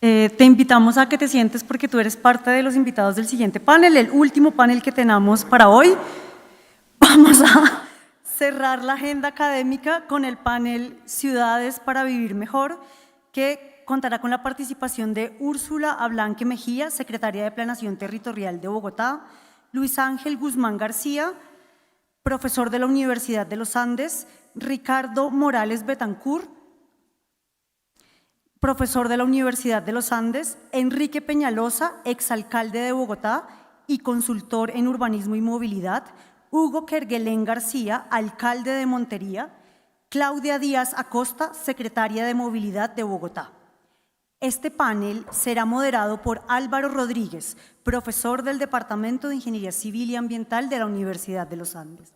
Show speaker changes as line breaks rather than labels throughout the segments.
Te invitamos a que te sientes porque tú eres parte de los invitados del siguiente panel, el último panel que tenemos para hoy. Vamos a cerrar la agenda académica con el panel Ciudades para Vivir Mejor, que contará con la participación de Úrsula Ablanque Mejía, secretaria de Planeación Territorial de Bogotá, Luis Ángel Guzmán García, profesor de la Universidad de los Andes, Ricardo Morales Betancur, profesor de la Universidad de los Andes, Enrique Peñalosa, exalcalde de Bogotá y consultor en urbanismo y movilidad, Hugo Kerguelén García, alcalde de Montería, Claudia Díaz Acosta, secretaria de Movilidad de Bogotá. Este panel será moderado por Álvaro Rodríguez, profesor del Departamento de Ingeniería Civil y Ambiental de la Universidad de los Andes.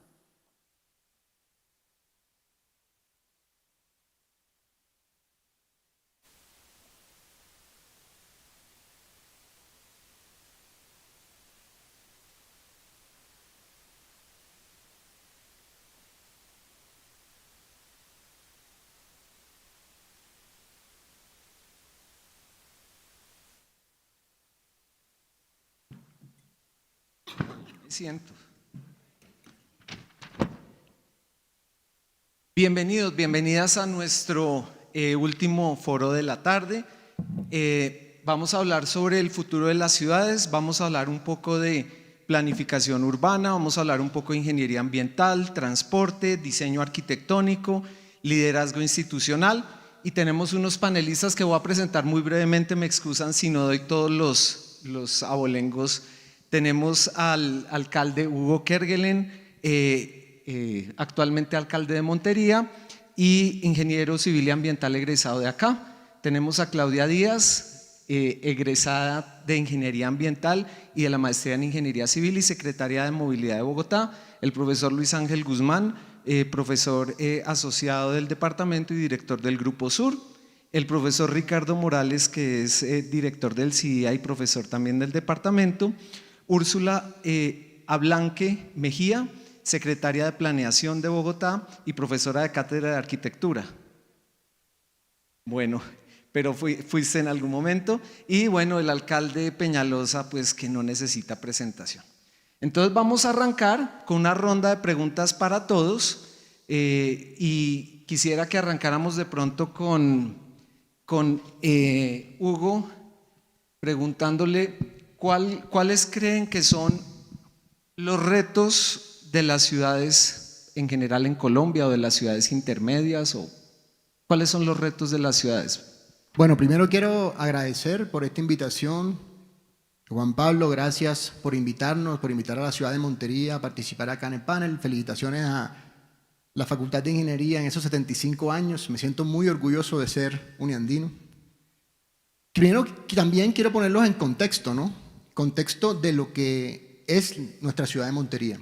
Siento. Bienvenidos, bienvenidas a nuestro último foro de la tarde. Vamos a hablar sobre el futuro de las ciudades, vamos a hablar un poco de planificación urbana, vamos a hablar un poco de ingeniería ambiental, transporte, diseño arquitectónico, liderazgo institucional, y tenemos unos panelistas que voy a presentar muy brevemente, me excusan si no doy todos los abolengos. Tenemos al alcalde Hugo Kerguelén, actualmente alcalde de Montería y ingeniero civil y ambiental egresado de acá. Tenemos a Claudia Díaz, egresada de Ingeniería Ambiental y de la Maestría en Ingeniería Civil y secretaria de Movilidad de Bogotá. El profesor Luis Ángel Guzmán, profesor asociado del departamento y director del Grupo Sur. El profesor Ricardo Morales, que es director del CIDIA y profesor también del departamento. Úrsula Ablanque Mejía, secretaria de Planeación de Bogotá y profesora de Cátedra de Arquitectura. Bueno, pero fuiste en algún momento. Y bueno, el alcalde Peñalosa, pues que no necesita presentación. Entonces vamos a arrancar con una ronda de preguntas para todos y quisiera que arrancáramos de pronto con Hugo, preguntándole ¿cuáles creen que son los retos de las ciudades en general en Colombia o de las ciudades intermedias? ¿O cuáles son los retos de las ciudades?
Bueno, primero quiero agradecer por esta invitación. Juan Pablo, gracias por invitarnos, por invitar a la ciudad de Montería a participar acá en el panel. Felicitaciones a la Facultad de Ingeniería en esos 75 años. Me siento muy orgulloso de ser uniandino. Primero, también quiero ponerlos en contexto, ¿no? Contexto de lo que es nuestra ciudad de Montería.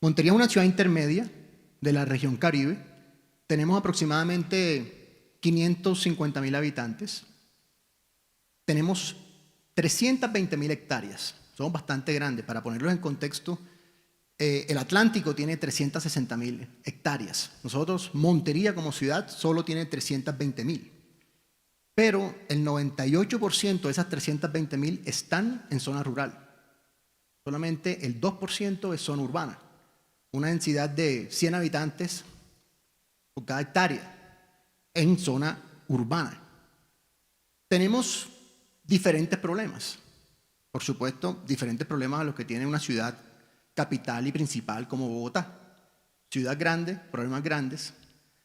Montería es una ciudad intermedia de la región Caribe. Tenemos aproximadamente 550.000 habitantes. Tenemos 320.000 hectáreas. Somos bastante grandes. Para ponerlos en contexto, el Atlántico tiene 360.000 hectáreas. Nosotros, Montería como ciudad, solo tiene 320.000. Pero el 98% de esas 320.000 están en zona rural. Solamente el 2% es zona urbana. Una densidad de 100 habitantes por cada hectárea en zona urbana. Tenemos diferentes problemas. Por supuesto, diferentes problemas a los que tiene una ciudad capital y principal como Bogotá. Ciudad grande, problemas grandes.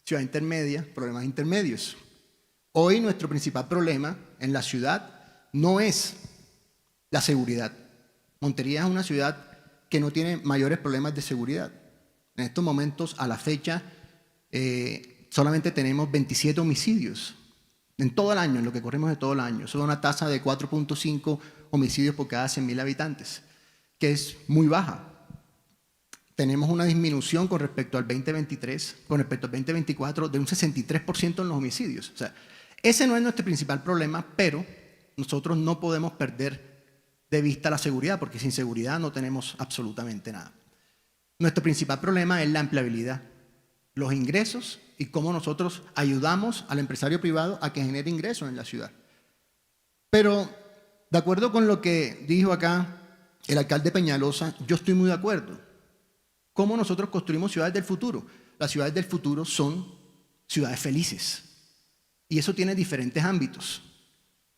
Ciudad intermedia, problemas intermedios. Hoy nuestro principal problema en la ciudad no es la seguridad. Montería es una ciudad que no tiene mayores problemas de seguridad. En estos momentos, a la fecha, solamente tenemos 27 homicidios en todo el año, en lo que corremos de todo el año. Eso es una tasa de 4.5 homicidios por cada 100.000 habitantes, que es muy baja. Tenemos una disminución con respecto al 2023, con respecto al 2024, de un 63% en los homicidios. O sea, ese no es nuestro principal problema, pero nosotros no podemos perder de vista la seguridad, porque sin seguridad no tenemos absolutamente nada. Nuestro principal problema es la empleabilidad, los ingresos y cómo nosotros ayudamos al empresario privado a que genere ingresos en la ciudad. Pero de acuerdo con lo que dijo acá el alcalde Peñalosa, yo estoy muy de acuerdo. ¿Cómo nosotros construimos ciudades del futuro? Las ciudades del futuro son ciudades felices. Y eso tiene diferentes ámbitos.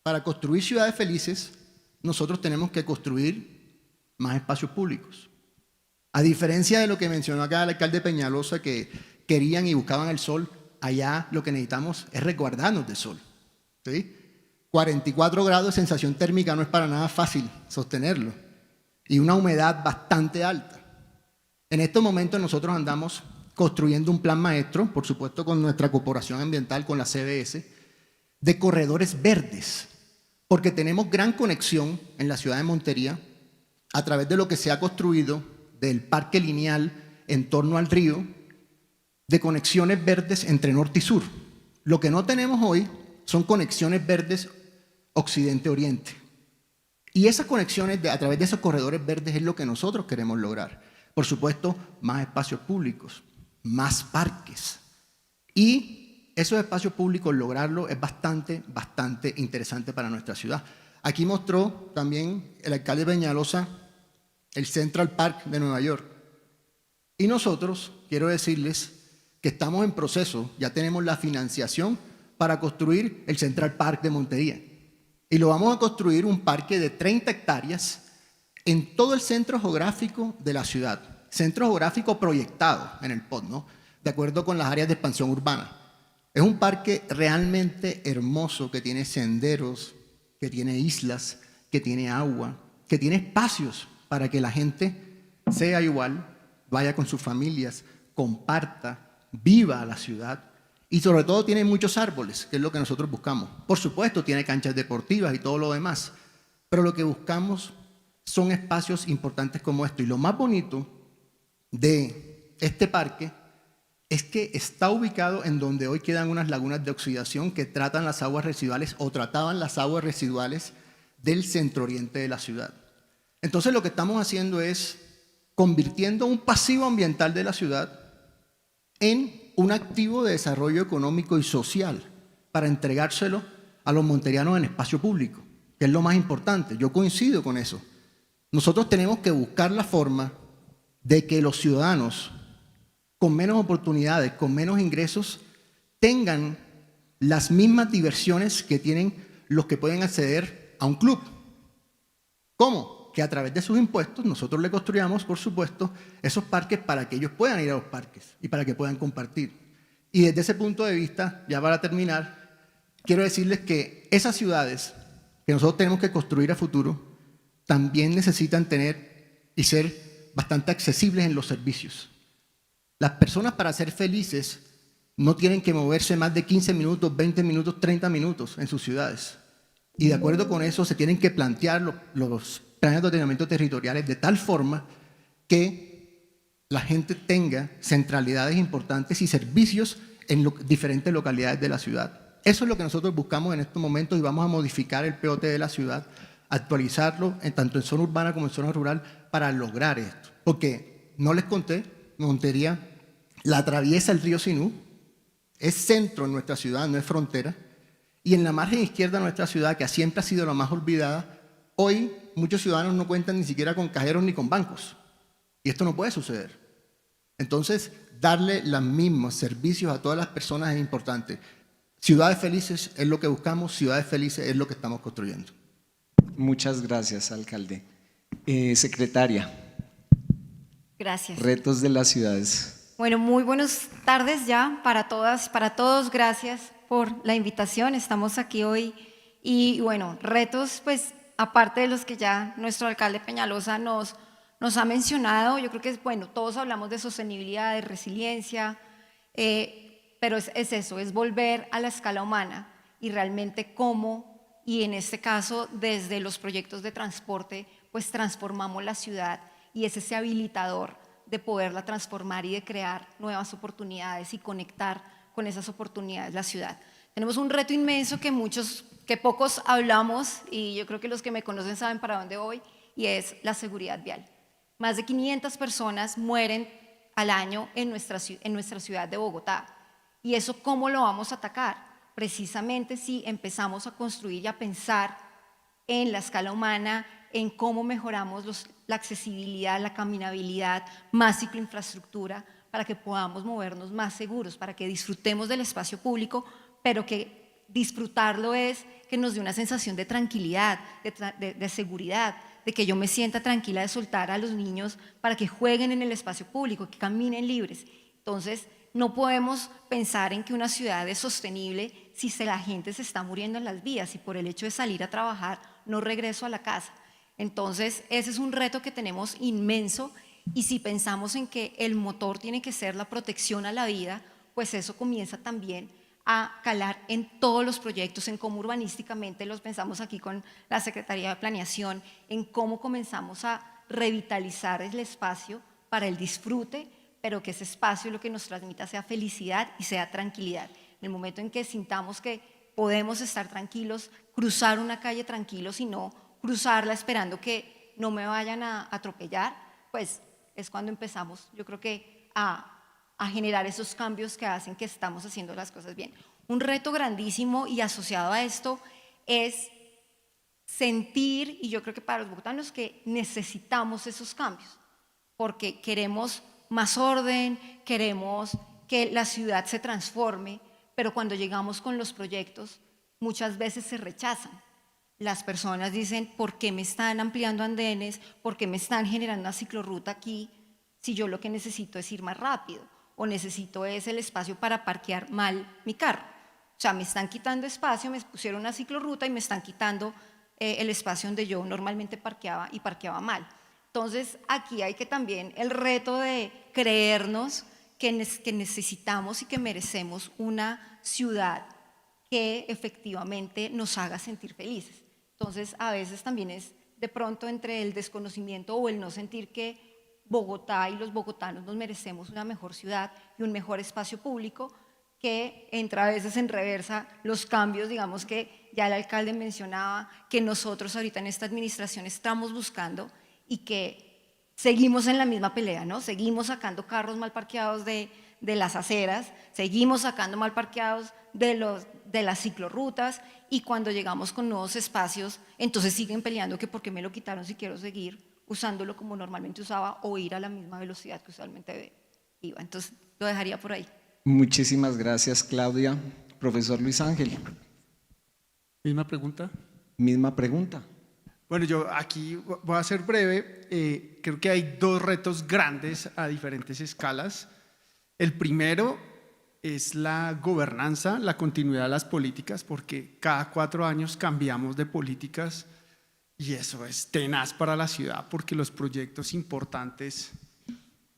Para construir ciudades felices, nosotros tenemos que construir más espacios públicos. A diferencia de lo que mencionó acá el alcalde Peñalosa, que querían y buscaban el sol, allá lo que necesitamos es resguardarnos del sol. ¿Sí? 44 grados de sensación térmica no es para nada fácil sostenerlo. Y una humedad bastante alta. En estos momentos nosotros andamos construyendo un plan maestro, por supuesto con nuestra corporación ambiental, con la CBS, de corredores verdes, porque tenemos gran conexión en la ciudad de Montería a través de lo que se ha construido del parque lineal en torno al río, de conexiones verdes entre norte y sur. Lo que no tenemos hoy son conexiones verdes occidente-oriente. Y esas conexiones a través de esos corredores verdes es lo que nosotros queremos lograr. Por supuesto, más espacios públicos, más parques. Y esos espacios públicos, lograrlo es bastante interesante para nuestra ciudad. Aquí mostró también el alcalde Peñalosa el Central Park de Nueva York. Y nosotros, quiero decirles que estamos en proceso, ya tenemos la financiación para construir el Central Park de Montería. Y lo vamos a construir un parque de 30 hectáreas en todo el centro geográfico de la ciudad. Centro geográfico proyectado en el POT, ¿no? De acuerdo con las áreas de expansión urbana. Es un parque realmente hermoso que tiene senderos, que tiene islas, que tiene agua, que tiene espacios para que la gente sea igual, vaya con sus familias, comparta, viva a la ciudad. Y sobre todo tiene muchos árboles, que es lo que nosotros buscamos. Por supuesto, tiene canchas deportivas y todo lo demás. Pero lo que buscamos son espacios importantes como esto. Y lo más bonito de este parque es que está ubicado en donde hoy quedan unas lagunas de oxidación que tratan las aguas residuales o trataban las aguas residuales del centro oriente de la ciudad. Entonces lo que estamos haciendo es convirtiendo un pasivo ambiental de la ciudad en un activo de desarrollo económico y social para entregárselo a los monterianos en espacio público, que es lo más importante. Yo coincido con eso. Nosotros tenemos que buscar la forma de que los ciudadanos con menos oportunidades, con menos ingresos, tengan las mismas diversiones que tienen los que pueden acceder a un club. ¿Cómo? Que a través de sus impuestos nosotros le construyamos, por supuesto, esos parques para que ellos puedan ir a los parques y para que puedan compartir. Y desde ese punto de vista, ya para terminar, quiero decirles que esas ciudades que nosotros tenemos que construir a futuro también necesitan tener y ser bastante accesibles en los servicios. Las personas, para ser felices, no tienen que moverse más de 15 minutos, 20 minutos, 30 minutos en sus ciudades. Y de acuerdo con eso se tienen que plantear los planes de ordenamiento territoriales de tal forma que la gente tenga centralidades importantes y servicios en diferentes localidades de la ciudad. Eso es lo que nosotros buscamos en estos momentos y vamos a modificar el POT de la ciudad, actualizarlo tanto en zona urbana como en zona rural para lograr esto. Porque, no les conté, Montería la atraviesa el río Sinú, es centro en nuestra ciudad, no es frontera, y en la margen izquierda de nuestra ciudad, que siempre ha sido la más olvidada, hoy muchos ciudadanos no cuentan ni siquiera con cajeros ni con bancos. Y esto no puede suceder. Entonces, darle los mismos servicios a todas las personas es importante. Ciudades felices es lo que buscamos, ciudades felices es lo que estamos construyendo.
Muchas gracias, alcalde. Secretaria.
Gracias.
Retos de las ciudades.
Bueno, muy buenas tardes ya para todas, para todos. Gracias por la invitación. Estamos aquí hoy y bueno, retos pues aparte de los que ya nuestro alcalde Peñalosa nos ha mencionado. Yo creo que bueno, todos hablamos de sostenibilidad, de resiliencia, pero es eso, es volver a la escala humana y realmente cómo, y en este caso desde los proyectos de transporte, pues transformamos la ciudad y es ese habilitador de poderla transformar y de crear nuevas oportunidades y conectar con esas oportunidades la ciudad. Tenemos un reto inmenso que pocos hablamos y yo creo que los que me conocen saben para dónde voy y es la seguridad vial. Más de 500 personas mueren al año en nuestra ciudad de Bogotá. ¿Y eso cómo lo vamos a atacar? Precisamente si empezamos a construir y a pensar en la escala humana, en cómo mejoramos la accesibilidad, la caminabilidad, más cicloinfraestructura, para que podamos movernos más seguros, para que disfrutemos del espacio público, pero que disfrutarlo es que nos dé una sensación de tranquilidad, de seguridad, de que yo me sienta tranquila de soltar a los niños para que jueguen en el espacio público, que caminen libres. Entonces, no podemos pensar en que una ciudad es sostenible si la gente se está muriendo en las vías y por el hecho de salir a trabajar no regreso a la casa. Entonces, ese es un reto que tenemos inmenso, y si pensamos en que el motor tiene que ser la protección a la vida, pues eso comienza también a calar en todos los proyectos, en cómo urbanísticamente los pensamos aquí con la Secretaría de Planeación, en cómo comenzamos a revitalizar el espacio para el disfrute, pero que ese espacio lo que nos transmita sea felicidad y sea tranquilidad. En el momento en que sintamos que podemos estar tranquilos, cruzar una calle tranquilos y no cruzarla esperando que no me vayan a atropellar, pues es cuando empezamos, yo creo que a generar esos cambios que hacen que estamos haciendo las cosas bien. Un reto grandísimo y asociado a esto es sentir, y yo creo que para los bogotanos, que necesitamos esos cambios, porque queremos más orden, queremos que la ciudad se transforme, pero cuando llegamos con los proyectos muchas veces se rechazan. Las personas dicen, ¿por qué me están ampliando andenes? ¿Por qué me están generando una ciclorruta aquí si yo lo que necesito es ir más rápido? O necesito es el espacio para parquear mal mi carro. O sea, me están quitando espacio, me pusieron una ciclorruta y me están quitando el espacio donde yo normalmente parqueaba y parqueaba mal. Entonces, aquí hay que también el reto de creernos que necesitamos y que merecemos una ciudad que efectivamente nos haga sentir felices. Entonces, a veces también es de pronto entre el desconocimiento o el no sentir que Bogotá y los bogotanos nos merecemos una mejor ciudad y un mejor espacio público, que entra a veces en reversa los cambios, digamos, que ya el alcalde mencionaba, que nosotros ahorita en esta administración estamos buscando y que seguimos en la misma pelea, ¿no? Seguimos sacando carros mal parqueados de las aceras, seguimos sacando mal parqueados de las ciclorrutas, y cuando llegamos con nuevos espacios, entonces siguen peleando que por qué me lo quitaron si quiero seguir usándolo como normalmente usaba o ir a la misma velocidad que usualmente iba. Entonces, lo dejaría por ahí.
Muchísimas gracias, Claudia. Profesor Luis Ángel.
Misma pregunta.
Misma pregunta.
Bueno, yo aquí voy a ser breve. Creo que hay dos retos grandes a diferentes escalas. El primero es la gobernanza, la continuidad de las políticas, porque cada 4 años cambiamos de políticas y eso es tenaz para la ciudad, porque los proyectos importantes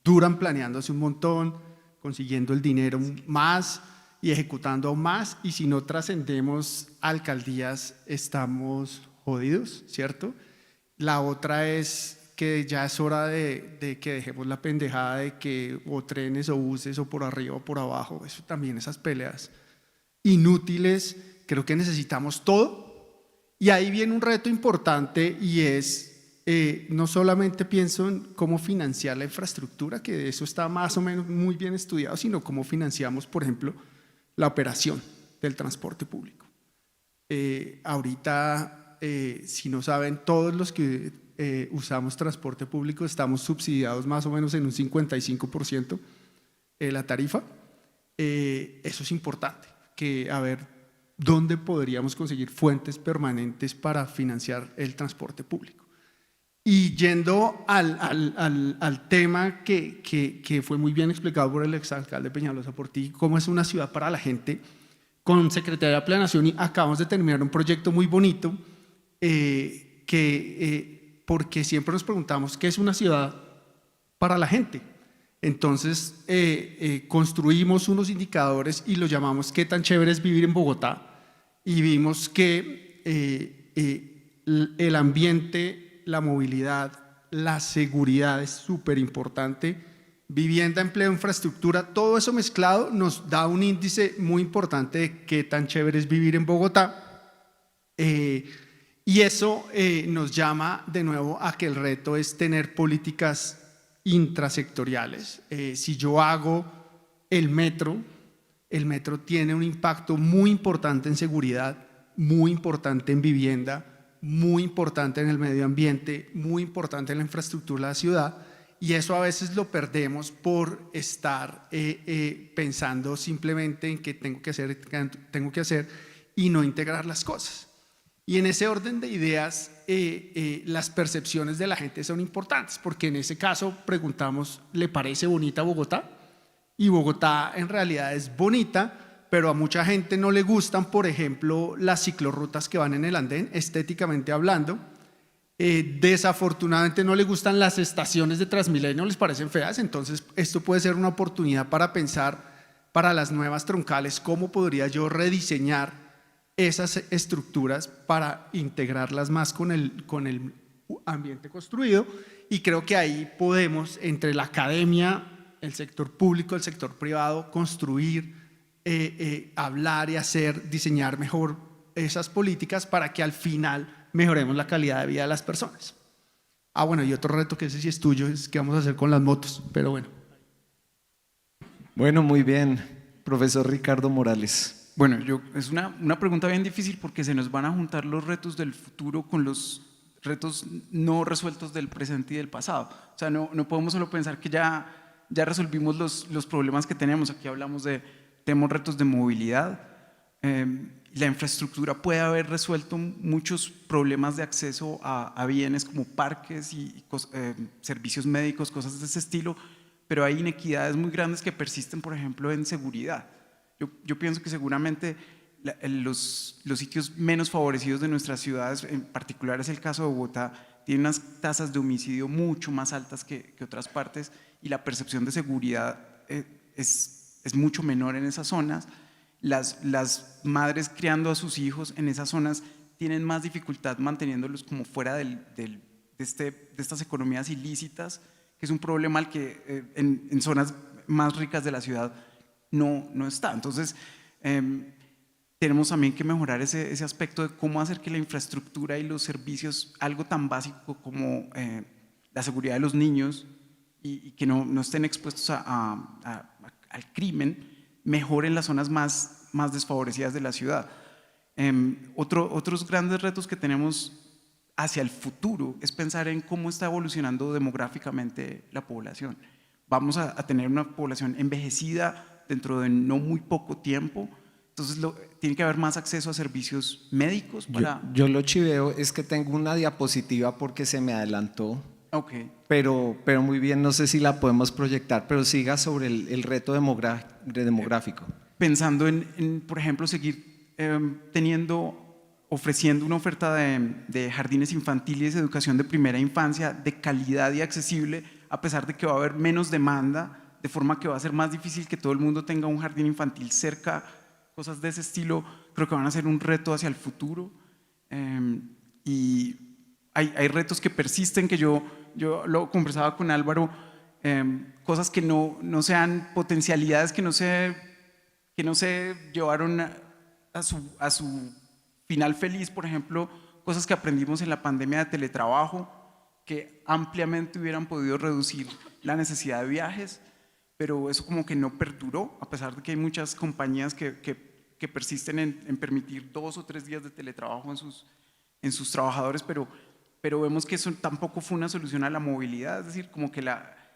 duran planeándose un montón, consiguiendo el dinero más y ejecutando más, y si no trascendemos alcaldías estamos jodidos, ¿cierto? La otra es que ya es hora de que dejemos la pendejada de que o trenes o buses o por arriba o por abajo, eso también, esas peleas inútiles. Creo que necesitamos todo, y ahí viene un reto importante, y es no solamente pienso en cómo financiar la infraestructura, que de eso está más o menos muy bien estudiado, sino cómo financiamos, por ejemplo, la operación del transporte público. Ahorita, si no saben, todos los que usamos transporte público estamos subsidiados más o menos en un 55% la tarifa. Eso es importante, que a ver dónde podríamos conseguir fuentes permanentes para financiar el transporte público. Y yendo al tema que fue muy bien explicado por el exalcalde Peñalosa, por ti, cómo es una ciudad para la gente, con Secretaría de Planeación acabamos de terminar un proyecto muy bonito, porque siempre nos preguntamos qué es una ciudad para la gente. Entonces construimos unos indicadores y los llamamos qué tan chévere es vivir en Bogotá, y vimos que el ambiente, la movilidad, la seguridad es súper importante, vivienda, empleo, infraestructura, todo eso mezclado nos da un índice muy importante de qué tan chévere es vivir en Bogotá, y eso nos llama de nuevo a que el reto es tener políticas intrasectoriales. Si yo hago el metro tiene un impacto muy importante en seguridad, muy importante en vivienda, muy importante en el medio ambiente, muy importante en la infraestructura de la ciudad, y eso a veces lo perdemos por estar pensando simplemente en qué tengo que hacer y no integrar las cosas. Y en ese orden de ideas, las percepciones de la gente son importantes, porque en ese caso preguntamos, ¿le parece bonita Bogotá? Y Bogotá en realidad es bonita, pero a mucha gente no le gustan, por ejemplo, las ciclorrutas que van en el andén, estéticamente hablando. Desafortunadamente no le gustan las estaciones de Transmilenio, les parecen feas, entonces esto puede ser una oportunidad para pensar para las nuevas troncales cómo podría yo rediseñar esas estructuras para integrarlas más con el ambiente construido, y creo que ahí podemos, entre la academia, el sector público, el sector privado, construir, hablar y hacer, diseñar mejor esas políticas para que al final mejoremos la calidad de vida de las personas. Bueno, y otro reto que ese sí es tuyo, es qué vamos a hacer con las motos, pero bueno.
Bueno, muy bien, profesor Ricardo Morales.
Bueno, es una pregunta bien difícil porque se nos van a juntar los retos del futuro con los retos no resueltos del presente y del pasado. O sea, no podemos solo pensar que ya resolvimos los problemas que tenemos. Aquí hablamos tenemos retos de movilidad. La infraestructura puede haber resuelto muchos problemas de acceso a bienes como parques y servicios médicos, cosas de ese estilo, pero hay inequidades muy grandes que persisten, por ejemplo, en seguridad. Yo pienso que seguramente los sitios menos favorecidos de nuestras ciudades, en particular es el caso de Bogotá, tienen unas tasas de homicidio mucho más altas que otras partes, y la percepción de seguridad es mucho menor en esas zonas. Las madres criando a sus hijos en esas zonas tienen más dificultad manteniéndolos como fuera de estas economías ilícitas, que es un problema al que en zonas más ricas de la ciudad no está. Entonces, tenemos también que mejorar ese aspecto de cómo hacer que la infraestructura y los servicios, algo tan básico como la seguridad de los niños y que no estén expuestos al crimen, mejoren las zonas más desfavorecidas de la ciudad. Otros grandes retos que tenemos hacia el futuro es pensar en cómo está evolucionando demográficamente la población. Vamos a tener una población envejecida dentro de no muy poco tiempo, entonces tiene que haber más acceso a servicios médicos para…
Yo lo chiveo es que tengo una diapositiva porque se me adelantó.
Okay.
Pero muy bien, no sé si la podemos proyectar, pero siga sobre el reto demográfico.
Pensando en, por ejemplo, seguir ofreciendo una oferta de jardines infantiles, educación de primera infancia, de calidad y accesible, a pesar de que va a haber menos demanda, de forma que va a ser más difícil que todo el mundo tenga un jardín infantil cerca, cosas de ese estilo, creo que van a ser un reto hacia el futuro. Y hay retos que persisten, que yo lo conversaba con Álvaro, cosas que no sean potencialidades que no se llevaron a su final feliz, por ejemplo, cosas que aprendimos en la pandemia de teletrabajo, que ampliamente hubieran podido reducir la necesidad de viajes, pero eso como que no perduró, a pesar de que hay muchas compañías que persisten en permitir 2 o 3 días de teletrabajo en sus trabajadores, pero vemos que eso tampoco fue una solución a la movilidad, es decir, como que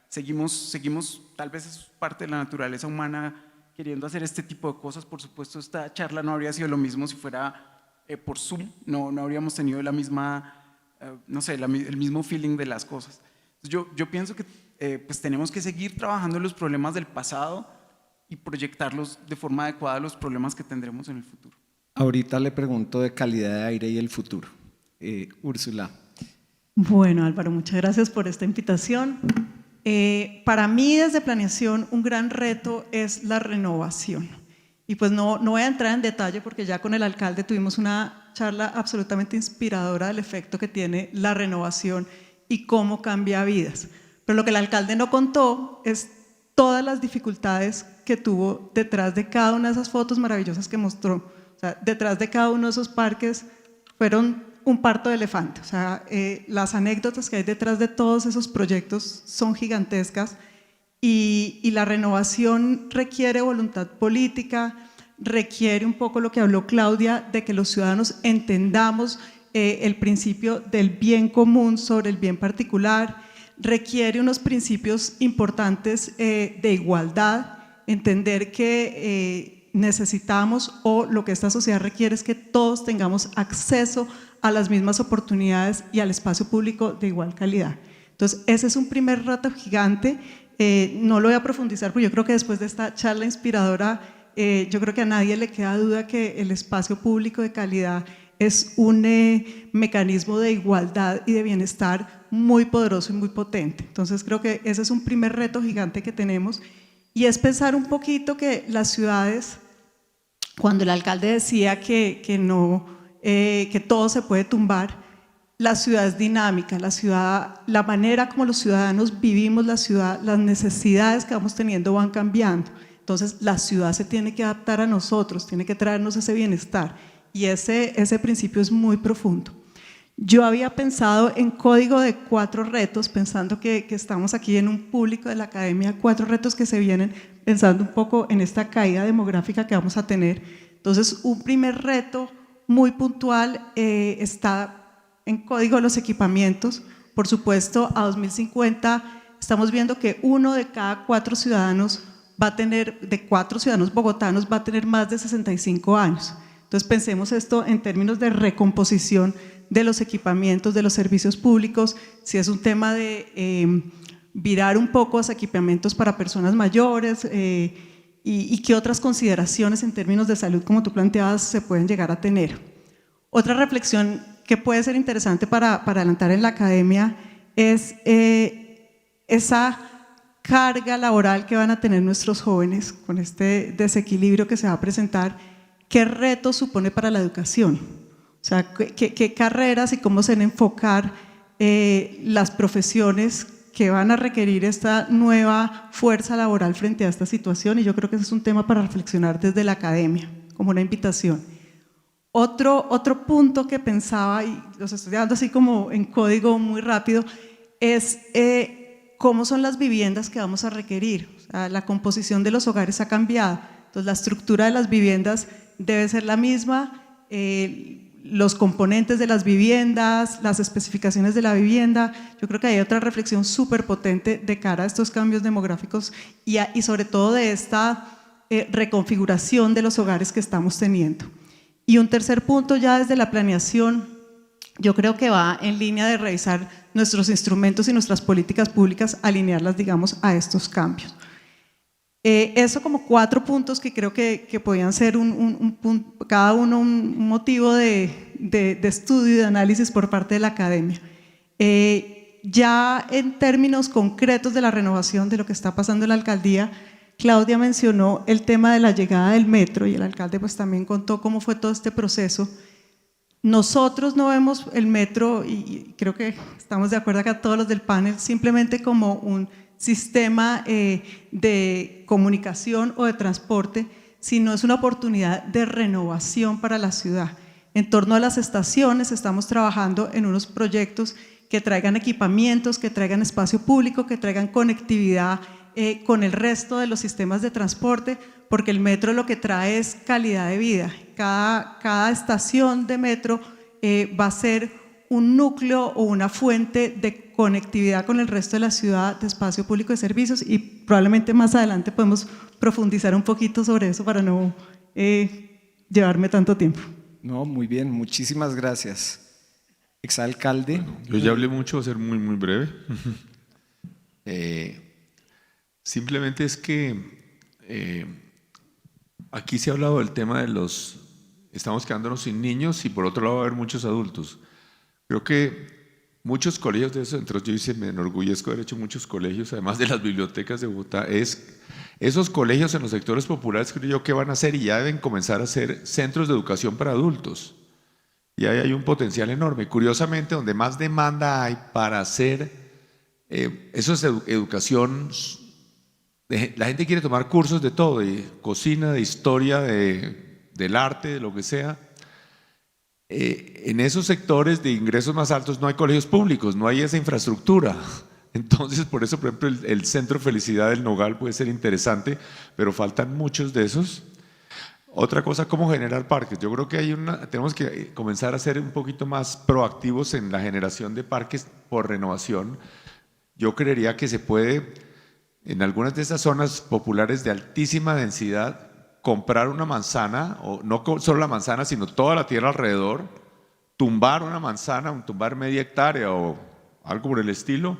seguimos, tal vez es parte de la naturaleza humana, queriendo hacer este tipo de cosas. Por supuesto, esta charla no habría sido lo mismo si fuera por Zoom, no habríamos tenido la misma, el mismo feeling de las cosas. Entonces, yo pienso que pues tenemos que seguir trabajando en los problemas del pasado y proyectarlos de forma adecuada a los problemas que tendremos en el futuro.
Ahorita le pregunto de calidad de aire y el futuro. Úrsula.
Bueno, Álvaro, muchas gracias por esta invitación. Para mí, desde planeación, un gran reto es la renovación. Y pues no voy a entrar en detalle porque ya con el alcalde tuvimos una charla absolutamente inspiradora del efecto que tiene la renovación y cómo cambia vidas. Pero lo que el alcalde no contó es todas las dificultades que tuvo detrás de cada una de esas fotos maravillosas que mostró. O sea, detrás de cada uno de esos parques fueron un parto de elefante. O sea, las anécdotas que hay detrás de todos esos proyectos son gigantescas, y la renovación requiere voluntad política, requiere un poco lo que habló Claudia, de que los ciudadanos entendamos el principio del bien común sobre el bien particular, requiere unos principios importantes de igualdad, entender que necesitamos o lo que esta sociedad requiere es que todos tengamos acceso a las mismas oportunidades y al espacio público de igual calidad. Entonces, ese es un primer reto gigante. No lo voy a profundizar, porque yo creo que después de esta charla inspiradora, yo creo que a nadie le queda duda que el espacio público de calidad es un mecanismo de igualdad y de bienestar muy poderoso y muy potente. Entonces creo que ese es un primer reto gigante que tenemos, y es pensar un poquito que las ciudades, cuando el alcalde decía que todo se puede tumbar, la ciudad es dinámica, la ciudad, la manera como los ciudadanos vivimos la ciudad, las necesidades que vamos teniendo van cambiando. Entonces la ciudad se tiene que adaptar a nosotros, tiene que traernos ese bienestar, y ese principio es muy profundo. Yo había pensado en código de 4 retos, pensando que estamos aquí en un público de la academia, 4 retos que se vienen, pensando un poco en esta caída demográfica que vamos a tener. Entonces, un primer reto muy puntual está en código de los equipamientos. Por supuesto, a 2050 estamos viendo que 1 de cada 4 ciudadanos va a tener, de 4 ciudadanos bogotanos, va a tener más de 65 años. Entonces pensemos esto en términos de recomposición de los equipamientos, de los servicios públicos, si es un tema de virar un poco los equipamientos para personas mayores y qué otras consideraciones en términos de salud, como tú planteabas, se pueden llegar a tener. Otra reflexión que puede ser interesante para adelantar en la academia es esa carga laboral que van a tener nuestros jóvenes con este desequilibrio que se va a presentar. ¿Qué reto supone para la educación? O sea, ¿qué carreras y cómo se van a enfocar las profesiones que van a requerir esta nueva fuerza laboral frente a esta situación? Y yo creo que ese es un tema para reflexionar desde la academia, como una invitación. Otro punto que pensaba, y los estoy dando así como en código muy rápido, es cómo son las viviendas que vamos a requerir. O sea, la composición de los hogares ha cambiado, entonces la estructura de las viviendas debe ser la misma, los componentes de las viviendas, las especificaciones de la vivienda. Yo creo que hay otra reflexión súper potente de cara a estos cambios demográficos y sobre todo de esta reconfiguración de los hogares que estamos teniendo. Y un tercer punto ya desde la planeación, yo creo que va en línea de revisar nuestros instrumentos y nuestras políticas públicas, alinearlas, digamos, a estos cambios. Eso como 4 puntos que creo que podían ser cada uno un motivo de estudio y de análisis por parte de la academia. Ya en términos concretos de la renovación de lo que está pasando en la alcaldía, Claudia mencionó el tema de la llegada del metro y el alcalde pues también contó cómo fue todo este proceso. Nosotros no vemos el metro, y creo que estamos de acuerdo acá todos los del panel, simplemente como un sistema de comunicación o de transporte, sino es una oportunidad de renovación para la ciudad. En torno a las estaciones estamos trabajando en unos proyectos que traigan equipamientos, que traigan espacio público, que traigan conectividad con el resto de los sistemas de transporte, porque el metro lo que trae es calidad de vida. Cada estación de metro va a ser un núcleo o una fuente de conectividad con el resto de la ciudad, de espacio público de servicios, y probablemente más adelante podemos profundizar un poquito sobre eso para no llevarme tanto tiempo.
No, muy bien, muchísimas gracias. Exalcalde.
Yo ya hablé mucho, voy a ser muy, muy breve. Simplemente es que aquí se ha hablado del tema de estamos quedándonos sin niños y por otro lado va a haber muchos adultos. Creo que muchos colegios de esos, entre yo me enorgullezco de haber hecho muchos colegios, además de las bibliotecas de Bogotá, esos colegios en los sectores populares creo yo que van a ser y ya deben comenzar a ser centros de educación para adultos. Y ahí hay un potencial enorme. Curiosamente, donde más demanda hay para hacer eso es educación. La gente quiere tomar cursos de todo, de cocina, de historia, del arte, de lo que sea. En esos sectores de ingresos más altos no hay colegios públicos, no hay esa infraestructura. Entonces, por eso, por ejemplo, el Centro Felicidad del Nogal puede ser interesante, pero faltan muchos de esos. Otra cosa, cómo generar parques. Yo creo que tenemos que comenzar a ser un poquito más proactivos en la generación de parques por renovación. Yo creería que se puede, en algunas de esas zonas populares de altísima densidad, comprar una manzana, o no solo la manzana, sino toda la tierra alrededor, tumbar una manzana, tumbar media hectárea o algo por el estilo,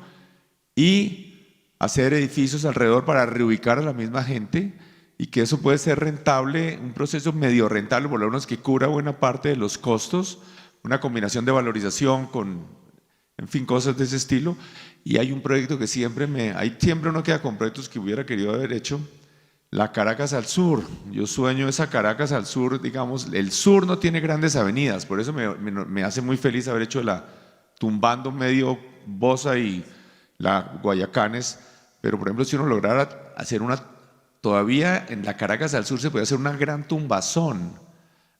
y hacer edificios alrededor para reubicar a la misma gente, y que eso puede ser rentable, un proceso medio rentable, por lo menos que cubra buena parte de los costos, una combinación de valorización con, en fin, cosas de ese estilo. Y hay un proyecto que siempre uno queda con proyectos que hubiera querido haber hecho, la Caracas al sur. Yo sueño esa Caracas al sur, digamos, el sur no tiene grandes avenidas, por eso me hace muy feliz haber hecho tumbando medio Bosa y la Guayacanes, pero por ejemplo si uno lograra hacer todavía en la Caracas al sur se puede hacer una gran tumbazón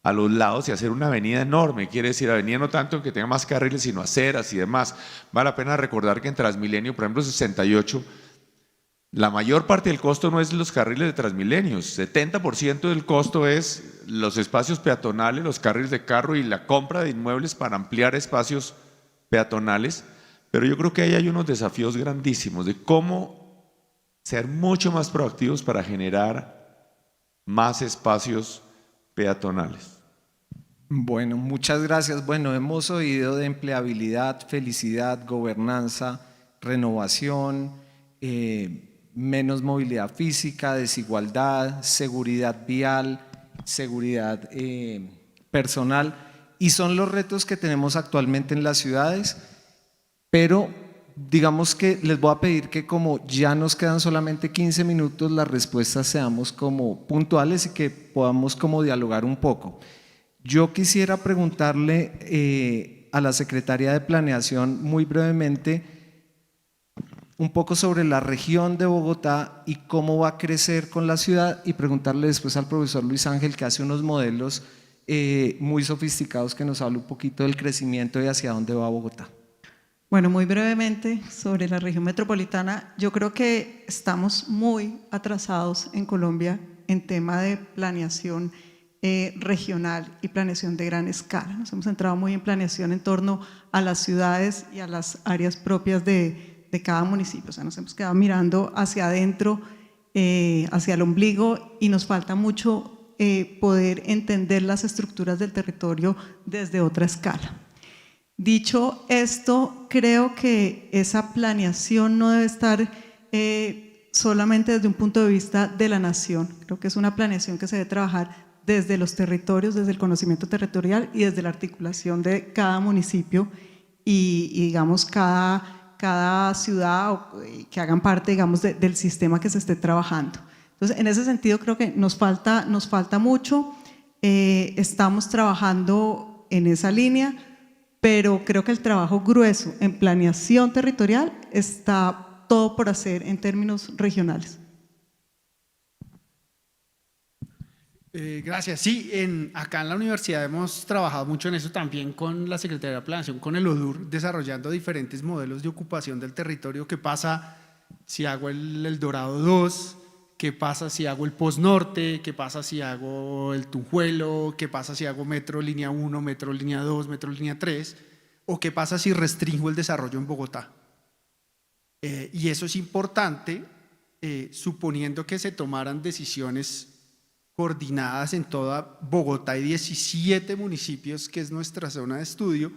a los lados y hacer una avenida enorme, quiere decir avenida no tanto que tenga más carriles sino aceras y demás. Vale la pena recordar que en Transmilenio, por ejemplo 68, la mayor parte del costo no es los carriles de Transmilenio, 70% del costo es los espacios peatonales, los carriles de carro y la compra de inmuebles para ampliar espacios peatonales, pero yo creo que ahí hay unos desafíos grandísimos de cómo ser mucho más proactivos para generar más espacios peatonales.
Bueno, muchas gracias. Bueno, hemos oído de empleabilidad, felicidad, gobernanza, renovación, menos movilidad física, desigualdad, seguridad vial, seguridad personal, y son los retos que tenemos actualmente en las ciudades, pero digamos que les voy a pedir que como ya nos quedan solamente 15 minutos, las respuestas seamos como puntuales y que podamos como dialogar un poco. Yo quisiera preguntarle a la Secretaría de Planeación muy brevemente un poco sobre la región de Bogotá y cómo va a crecer con la ciudad, y preguntarle después al profesor Luis Ángel, que hace unos modelos muy sofisticados, que nos habla un poquito del crecimiento y hacia dónde va Bogotá.
Bueno, muy brevemente sobre la región metropolitana, yo creo que estamos muy atrasados en Colombia en tema de planeación regional y planeación de gran escala. Nos hemos centrado muy en planeación en torno a las ciudades y a las áreas propias de cada municipio. O sea, nos hemos quedado mirando hacia adentro, hacia el ombligo, y nos falta mucho poder entender las estructuras del territorio desde otra escala. Dicho esto, creo que esa planeación no debe estar solamente desde un punto de vista de la nación. Creo que es una planeación que se debe trabajar desde los territorios, desde el conocimiento territorial y desde la articulación de cada municipio y digamos, cada ciudad que hagan parte, digamos, del sistema que se esté trabajando. Entonces, en ese sentido, creo que nos falta mucho. Estamos trabajando en esa línea, pero creo que el trabajo grueso en planeación territorial está todo por hacer en términos regionales.
Gracias. Sí, acá en la universidad hemos trabajado mucho en eso también con la Secretaría de Planeación, con el ODUR, desarrollando diferentes modelos de ocupación del territorio. ¿Qué pasa si hago el Dorado 2? ¿Qué pasa si hago el Post Norte? ¿Qué pasa si hago el Tunjuelo? ¿Qué pasa si hago Metro Línea 1, Metro Línea 2, Metro Línea 3? ¿O qué pasa si restringo el desarrollo en Bogotá? Y eso es importante, suponiendo que se tomaran decisiones coordinadas en toda Bogotá y 17 municipios, que es nuestra zona de estudio.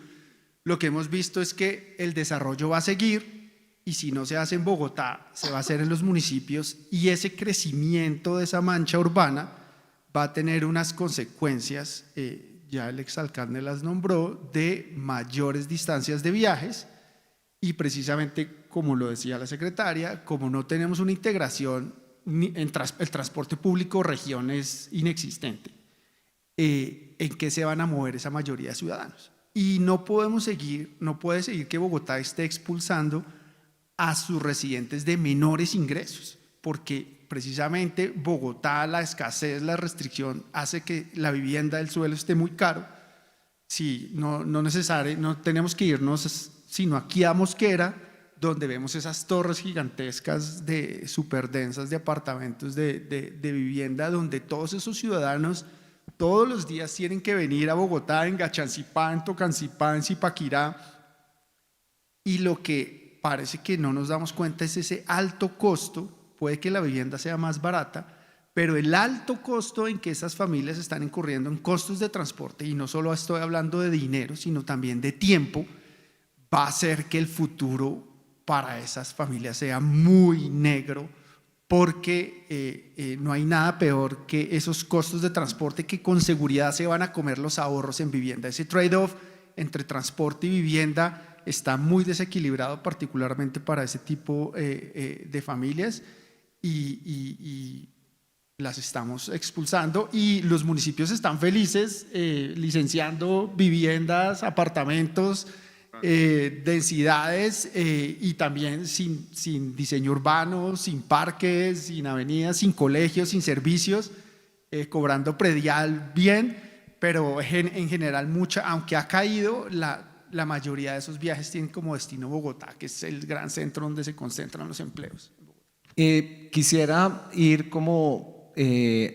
Lo que hemos visto es que el desarrollo va a seguir, y si no se hace en Bogotá, se va a hacer en los municipios, y ese crecimiento de esa mancha urbana va a tener unas consecuencias, ya el exalcalde las nombró, de mayores distancias de viajes, y precisamente, como lo decía la secretaria, como no tenemos una integración, el transporte público región es inexistente, ¿en qué se van a mover esa mayoría de ciudadanos? Y no puede seguir que Bogotá esté expulsando a sus residentes de menores ingresos, porque precisamente Bogotá, la escasez, la restricción hace que la vivienda del suelo esté muy caro. Sí, no tenemos que irnos sino aquí a Mosquera, donde vemos esas torres gigantescas superdensas de apartamentos de vivienda, donde todos esos ciudadanos todos los días tienen que venir a Bogotá, en Gachancipá, en Tocancipá, en Zipaquirá, y lo que parece que no nos damos cuenta es ese alto costo. Puede que la vivienda sea más barata, pero el alto costo en que esas familias están incurriendo en costos de transporte, y no solo estoy hablando de dinero, sino también de tiempo, va a hacer que el futuro para esas familias sea muy negro, porque no hay nada peor que esos costos de transporte que con seguridad se van a comer los ahorros en vivienda. Ese trade-off entre transporte y vivienda está muy desequilibrado, particularmente para ese tipo de familias, y las estamos expulsando, y los municipios están felices licenciando viviendas, apartamentos, densidades, y también sin diseño urbano, sin parques, sin avenidas, sin colegios, sin servicios, cobrando predial bien, pero en general aunque ha caído, la mayoría de esos viajes tienen como destino Bogotá, que es el gran centro donde se concentran los empleos.
Quisiera ir como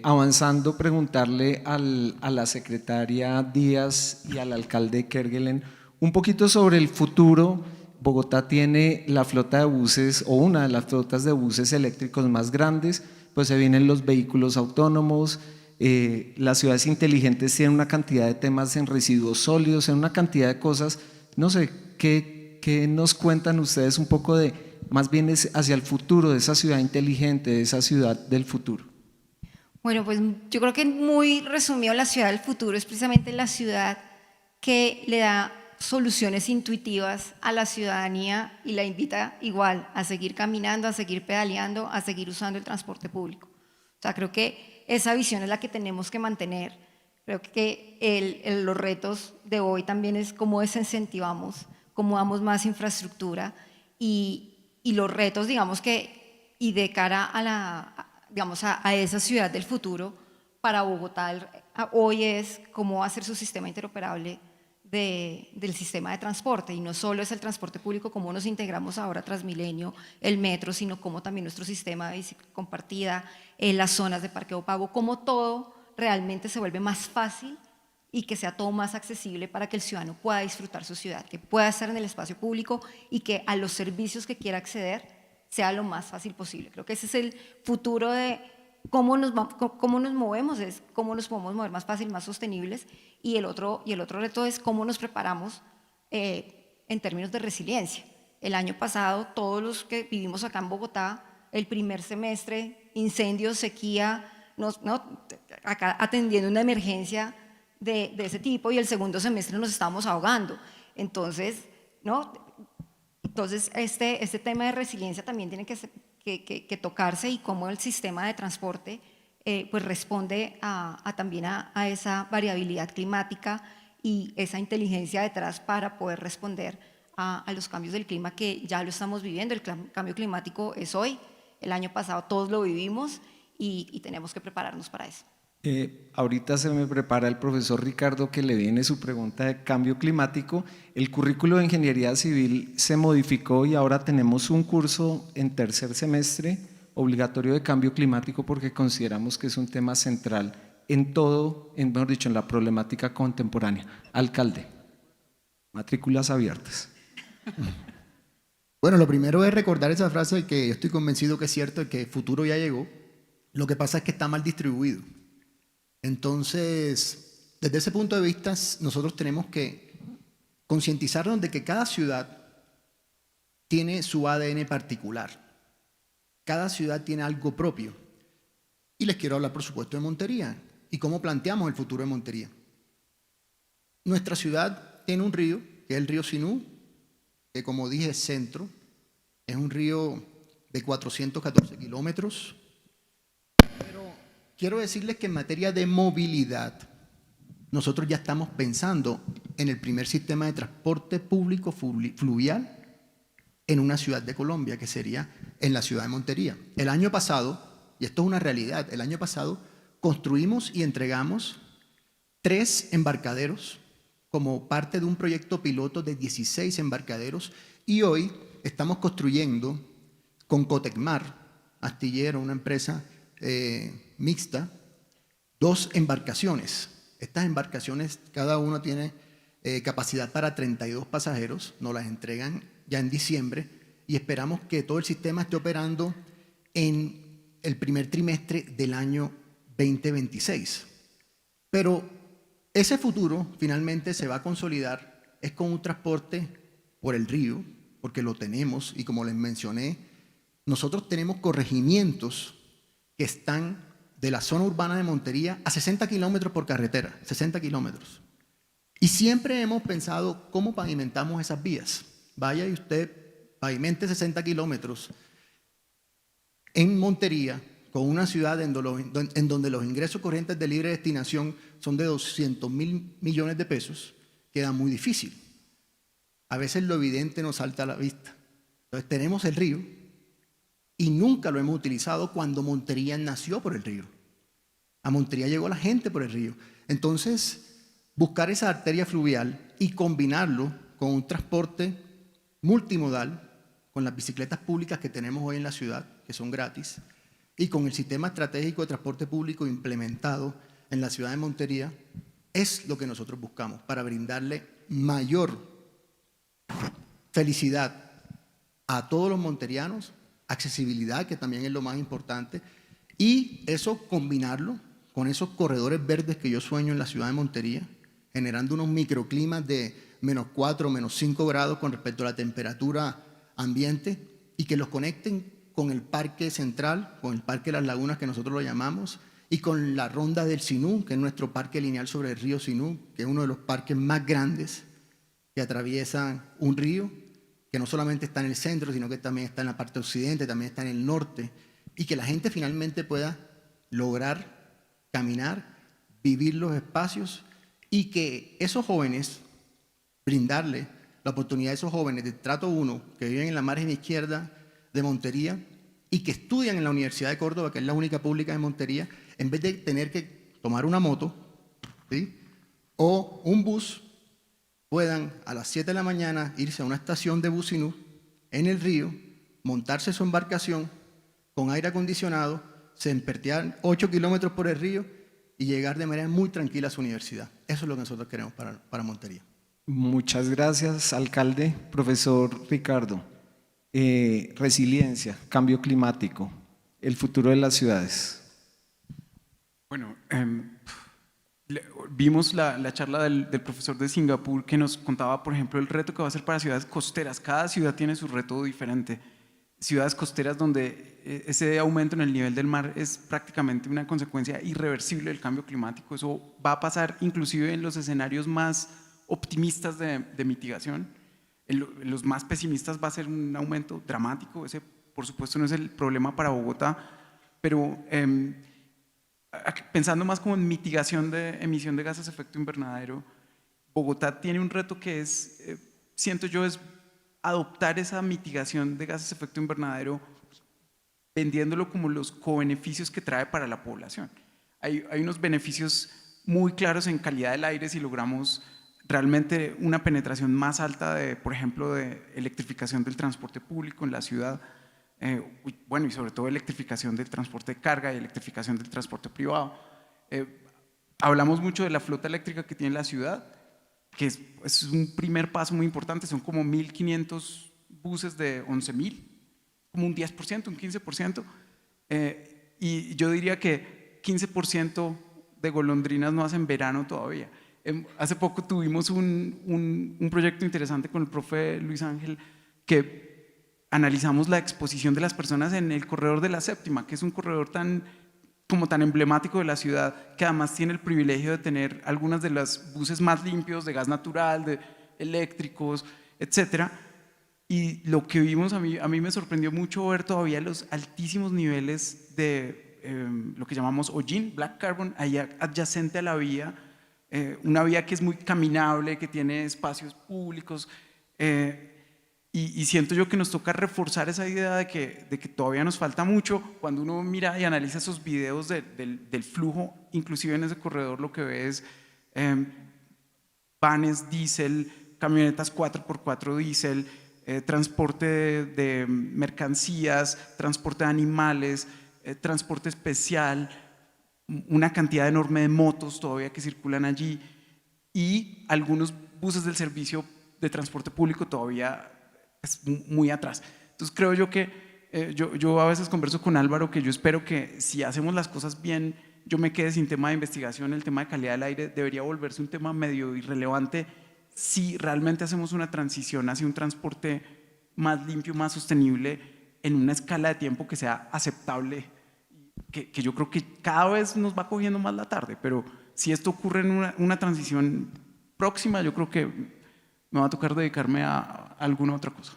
avanzando, preguntarle a la secretaria Díaz y al alcalde Kerguelen un poquito sobre el futuro. Bogotá tiene la flota de buses, o una de las flotas de buses eléctricos más grandes, pues se vienen los vehículos autónomos, las ciudades inteligentes tienen una cantidad de temas en residuos sólidos, en una cantidad de cosas. No sé, ¿qué nos cuentan ustedes un poco de, más bien hacia el futuro de esa ciudad inteligente, de esa ciudad del futuro?
Bueno, pues yo creo que muy resumido, la ciudad del futuro es precisamente la ciudad que le da soluciones intuitivas a la ciudadanía y la invita igual a seguir caminando, a seguir pedaleando, a seguir usando el transporte público. O sea, creo que esa visión es la que tenemos que mantener. Creo que los retos de hoy también es cómo desincentivamos, cómo damos más infraestructura, y los retos, digamos que, y de cara a esa ciudad del futuro, para Bogotá hoy es cómo hacer su sistema interoperable del sistema de transporte, y no solo es el transporte público, cómo nos integramos ahora Transmilenio, el metro, sino cómo también nuestro sistema de bicicleta compartida, las zonas de parqueo pago, cómo todo realmente se vuelve más fácil y que sea todo más accesible para que el ciudadano pueda disfrutar su ciudad, que pueda estar en el espacio público y que a los servicios que quiera acceder sea lo más fácil posible. Creo que ese es el futuro de cómo nos movemos, es cómo nos podemos mover más fácil, más sostenibles, y el otro reto es cómo nos preparamos en términos de resiliencia. El año pasado, todos los que vivimos acá en Bogotá, el primer semestre, incendios, sequía, acá atendiendo una emergencia de ese tipo, y el segundo semestre nos estábamos ahogando. Entonces, este tema de resiliencia también tiene que tocarse, y cómo el sistema de transporte pues responde también a esa variabilidad climática y esa inteligencia detrás para poder responder a los cambios del clima, que ya lo estamos viviendo. El cambio climático es hoy, el año pasado todos lo vivimos, y tenemos que prepararnos para eso.
Ahorita se me prepara el profesor Ricardo, que le viene su pregunta de cambio climático. El currículo de ingeniería civil se modificó y ahora tenemos un curso en tercer semestre obligatorio de cambio climático, porque consideramos que es un tema central en todo, mejor dicho, en la problemática contemporánea. Alcalde, matrículas abiertas.
Bueno, lo primero es recordar esa frase que yo estoy convencido que es cierto, que el futuro ya llegó. Lo que pasa es que está mal distribuido. Entonces, desde ese punto de vista, nosotros tenemos que concientizarnos de que cada ciudad tiene su ADN particular. Cada ciudad tiene algo propio. Y les quiero hablar, por supuesto, de Montería y cómo planteamos el futuro de Montería. Nuestra ciudad tiene un río, que es el río Sinú, que, como dije, es centro. Es un río de 414 kilómetros. Quiero decirles que en materia de movilidad, nosotros ya estamos pensando en el primer sistema de transporte público fluvial en una ciudad de Colombia, que sería en la ciudad de Montería. El año pasado, y esto es una realidad, el año pasado construimos y entregamos 3 embarcaderos como parte de un proyecto piloto de 16 embarcaderos, y hoy estamos construyendo con Cotecmar, astillero, una empresa mixta, 2 embarcaciones. Estas embarcaciones, cada una tiene capacidad para 32 pasajeros, nos las entregan ya en diciembre y esperamos que todo el sistema esté operando en el primer trimestre del año 2026. Pero ese futuro finalmente se va a consolidar es con un transporte por el río, porque lo tenemos y como les mencioné, nosotros tenemos corregimientos que están de la zona urbana de Montería a 60 kilómetros por carretera, 60 kilómetros. Y siempre hemos pensado cómo pavimentamos esas vías. Vaya y usted pavimente 60 kilómetros en Montería, con una ciudad en donde los ingresos corrientes de libre destinación son de 200.000 millones de pesos, queda muy difícil. A veces lo evidente nos salta a la vista. Entonces tenemos el río y nunca lo hemos utilizado cuando Montería nació por el río. A Montería llegó la gente por el río. Entonces, buscar esa arteria fluvial y combinarlo con un transporte multimodal, con las bicicletas públicas que tenemos hoy en la ciudad, que son gratis, y con el sistema estratégico de transporte público implementado en la ciudad de Montería, es lo que nosotros buscamos para brindarle mayor felicidad a todos los monterianos, accesibilidad, que también es lo más importante, y eso combinarlo con esos corredores verdes que yo sueño en la ciudad de Montería, generando unos microclimas de -4, -5 grados con respecto a la temperatura ambiente y que los conecten con el Parque Central, con el Parque Las Lagunas, que nosotros lo llamamos, y con la Ronda del Sinú, que es nuestro parque lineal sobre el río Sinú, que es uno de los parques más grandes que atraviesan un río, que no solamente está en el centro, sino que también está en la parte occidente, también está en el norte, y que la gente finalmente pueda lograr caminar, vivir los espacios, y que esos jóvenes, brindarle la oportunidad a esos jóvenes de Trato 1, que viven en la margen izquierda de Montería y que estudian en la Universidad de Córdoba, que es la única pública de Montería, en vez de tener que tomar una moto, ¿sí?, o un bus, puedan a las 7 de la mañana irse a una estación de Businú en el río, montarse su embarcación con aire acondicionado, se empertear 8 kilómetros por el río y llegar de manera muy tranquila a su universidad. Eso es lo que nosotros queremos para Montería.
Muchas gracias, alcalde. Profesor Ricardo, resiliencia, cambio climático, el futuro de las ciudades.
Bueno, vimos la charla del profesor de Singapur que nos contaba, por ejemplo, el reto que va a ser para ciudades costeras. Cada ciudad tiene su reto diferente. Ciudades costeras donde ese aumento en el nivel del mar es prácticamente una consecuencia irreversible del cambio climático. Eso va a pasar inclusive en los escenarios más optimistas de mitigación. En los más pesimistas va a ser un aumento dramático. Ese, por supuesto, no es el problema para Bogotá, pero pensando más como en mitigación de emisión de gases de efecto invernadero, Bogotá tiene un reto que es, siento yo, es adoptar esa mitigación de gases de efecto invernadero vendiéndolo como los cobeneficios que trae para la población. Hay unos beneficios muy claros en calidad del aire si logramos realmente una penetración más alta de, por ejemplo, de electrificación del transporte público en la ciudad, bueno, y sobre todo electrificación del transporte de carga y electrificación del transporte privado. Hablamos mucho de la flota eléctrica que tiene la ciudad, que es un primer paso muy importante, son como 1.500 buses de 11.000, como un 10%, un 15%, y yo diría que 15% de golondrinas no hacen verano todavía. Hace poco tuvimos un proyecto interesante con el profe Luis Ángel que analizamos la exposición de las personas en el corredor de la Séptima, que es un corredor tan emblemático de la ciudad, que además tiene el privilegio de tener algunas de las buses más limpios de gas natural, de eléctricos, etcétera. Y lo que vimos, a mí me sorprendió mucho ver todavía los altísimos niveles de lo que llamamos hollín, black carbon, ahí adyacente a la vía, una vía que es muy caminable, que tiene espacios públicos, y siento yo que nos toca reforzar esa idea de que todavía nos falta mucho. Cuando uno mira y analiza esos videos del flujo, inclusive en ese corredor lo que ve es vanes diésel, camionetas 4x4 diésel, transporte de mercancías, transporte de animales, transporte especial, una cantidad enorme de motos todavía que circulan allí y algunos buses del servicio de transporte público todavía es muy atrás. Entonces creo yo que yo a veces converso con Álvaro que yo espero que si hacemos las cosas bien, yo me quede sin tema de investigación, el tema de calidad del aire debería volverse un tema medio irrelevante si realmente hacemos una transición hacia un transporte más limpio, más sostenible, en una escala de tiempo que sea aceptable, que yo creo que cada vez nos va cogiendo más la tarde, pero si esto ocurre en una transición próxima, yo creo que me va a tocar dedicarme a alguna otra cosa.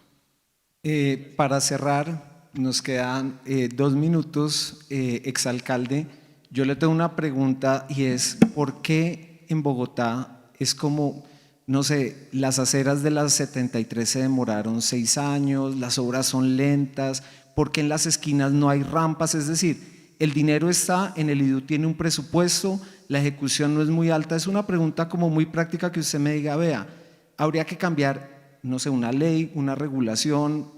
Para cerrar, nos quedan 2 minutos, exalcalde. Yo le tengo una pregunta y es, ¿por qué en Bogotá es como, no sé, las aceras de las 73 se demoraron 6 años, las obras son lentas, ¿por qué en las esquinas no hay rampas? Es decir, el dinero está, en el IDU tiene un presupuesto, la ejecución no es muy alta. Es una pregunta como muy práctica que usted me diga, vea, habría que cambiar, no sé, una ley, una regulación,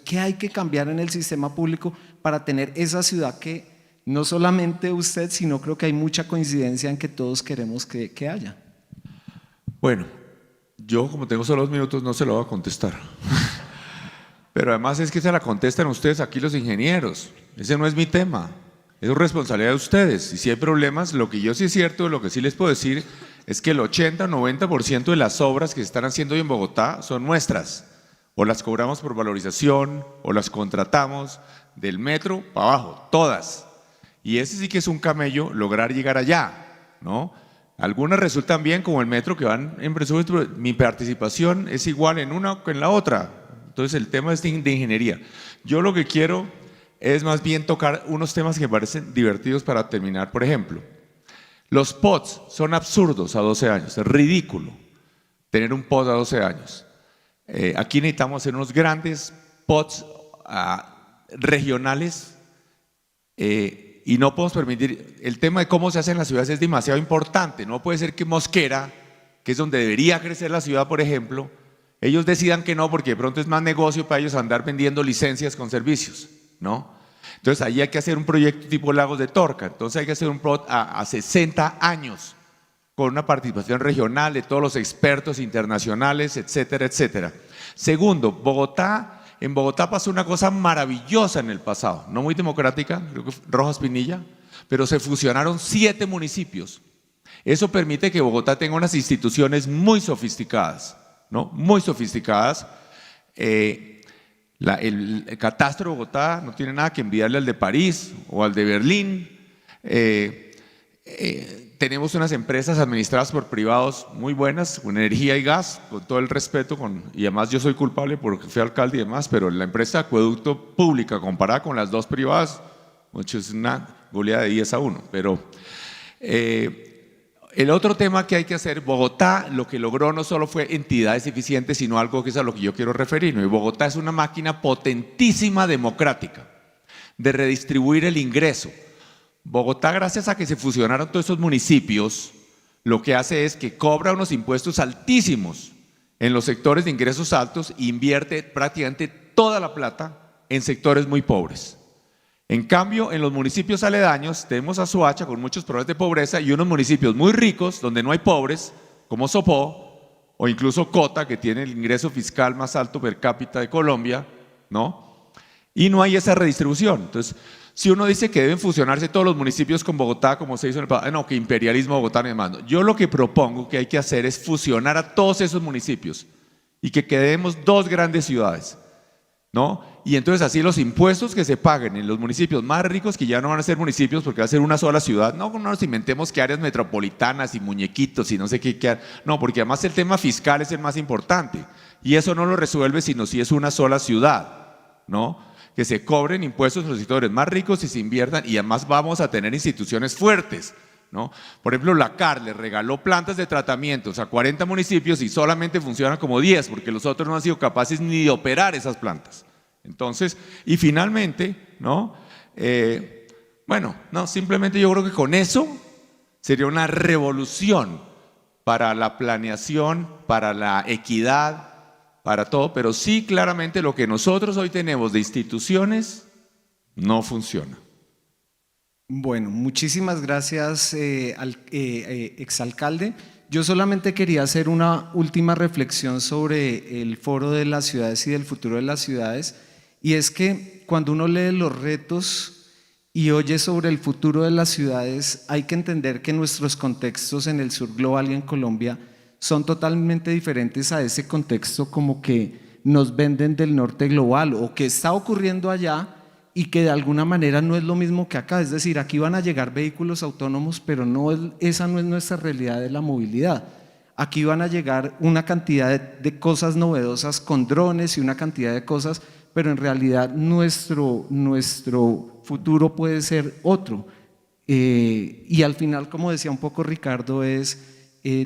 ¿qué hay que cambiar en el sistema público para tener esa ciudad que no solamente usted, sino creo que hay mucha coincidencia en que todos queremos que haya?
Bueno, yo como tengo solo 2 minutos no se lo voy a contestar. Pero además es que se la contestan ustedes aquí los ingenieros. Ese no es mi tema, es responsabilidad de ustedes. Y si hay problemas, lo que yo sí es cierto, lo que sí les puedo decir es que el 80 o 90% de las obras que se están haciendo hoy en Bogotá son nuestras. O las cobramos por valorización, o las contratamos del metro para abajo, todas. Y ese sí que es un camello lograr llegar allá, ¿no? Algunas resultan bien, como el metro, que van en presupuesto, pero mi participación es igual en una que en la otra. Entonces el tema es de ingeniería. Yo lo que quiero es más bien tocar unos temas que me parecen divertidos para terminar. Por ejemplo, los POTS son absurdos a 12 años, es ridículo tener un POT a 12 años. Aquí necesitamos hacer unos grandes POTS regionales y no podemos permitir, el tema de cómo se hace en las ciudades es demasiado importante. No puede ser que Mosquera, que es donde debería crecer la ciudad, por ejemplo, ellos decidan que no, porque de pronto es más negocio para ellos andar vendiendo licencias con servicios, ¿no? Entonces ahí hay que hacer un proyecto tipo Lagos de Torca. Entonces hay que hacer un POT a 60 años con una participación regional de todos los expertos internacionales, etcétera, etcétera. Segundo, en Bogotá pasó una cosa maravillosa en el pasado, no muy democrática, creo que Rojas Pinilla, pero se fusionaron 7 municipios. Eso permite que Bogotá tenga unas instituciones muy sofisticadas, ¿no? Muy sofisticadas. El catastro de Bogotá no tiene nada que envidiarle al de París o al de Berlín. Tenemos unas empresas administradas por privados muy buenas, con energía y gas, con todo el respeto, y además yo soy culpable porque fui alcalde y demás, pero la empresa de acueducto pública comparada con las 2 privadas, es una goleada de 10-1. Pero el otro tema que hay que hacer, Bogotá lo que logró no solo fue entidades eficientes, sino algo que es a lo que yo quiero referirme. Bogotá es una máquina potentísima democrática de redistribuir el ingreso. Bogotá, gracias a que se fusionaron todos esos municipios, lo que hace es que cobra unos impuestos altísimos en los sectores de ingresos altos e invierte prácticamente toda la plata en sectores muy pobres. En cambio, en los municipios aledaños tenemos a Soacha con muchos problemas de pobreza y unos municipios muy ricos donde no hay pobres, como Sopó o incluso Cota, que tiene el ingreso fiscal más alto per cápita de Colombia, ¿no? Y no hay esa redistribución. Entonces, si uno dice que deben fusionarse todos los municipios con Bogotá, como se hizo en el pasado, no, que imperialismo bogotano y demás. No. Yo lo que propongo que hay que hacer es fusionar a todos esos municipios y que quedemos 2 grandes ciudades, ¿no? Y entonces así los impuestos que se paguen en los municipios más ricos, que ya no van a ser municipios porque va a ser una sola ciudad, no nos inventemos que áreas metropolitanas y muñequitos y no sé qué, no, porque además el tema fiscal es el más importante y eso no lo resuelve sino si es una sola ciudad, ¿no? Que se cobren impuestos en los sectores más ricos y se inviertan y además vamos a tener instituciones fuertes, ¿no? Por ejemplo, la CAR le regaló plantas de tratamientos a 40 municipios y solamente funcionan como 10 porque los otros no han sido capaces ni de operar esas plantas. Entonces, y finalmente, ¿no? Simplemente yo creo que con eso sería una revolución para la planeación, para la equidad, para todo, pero sí claramente lo que nosotros hoy tenemos de instituciones no funciona.
Bueno, muchísimas gracias, exalcalde. Yo solamente quería hacer una última reflexión sobre el Foro de las Ciudades y del futuro de las ciudades, y es que cuando uno lee los retos y oye sobre el futuro de las ciudades, hay que entender que nuestros contextos en el sur global y en Colombia son totalmente diferentes a ese contexto como que nos venden del norte global o que está ocurriendo allá y que de alguna manera no es lo mismo que acá. Es decir, aquí van a llegar vehículos autónomos, pero esa no es nuestra realidad de la movilidad. Aquí van a llegar una cantidad de cosas novedosas con drones y una cantidad de cosas, pero en realidad nuestro futuro puede ser otro. Y al final, como decía un poco Ricardo,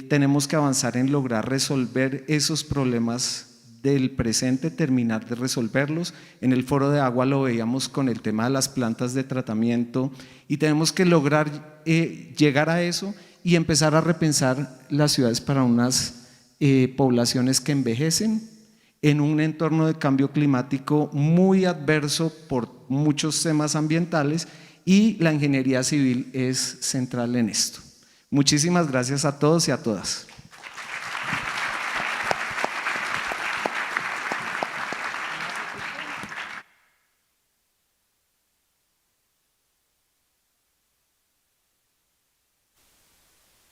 tenemos que avanzar en lograr resolver esos problemas del presente, terminar de resolverlos. En el Foro de Agua lo veíamos con el tema de las plantas de tratamiento y tenemos que lograr llegar a eso y empezar a repensar las ciudades para unas poblaciones que envejecen en un entorno de cambio climático muy adverso por muchos temas ambientales, y la ingeniería civil es central en esto. Muchísimas gracias a todos y a todas.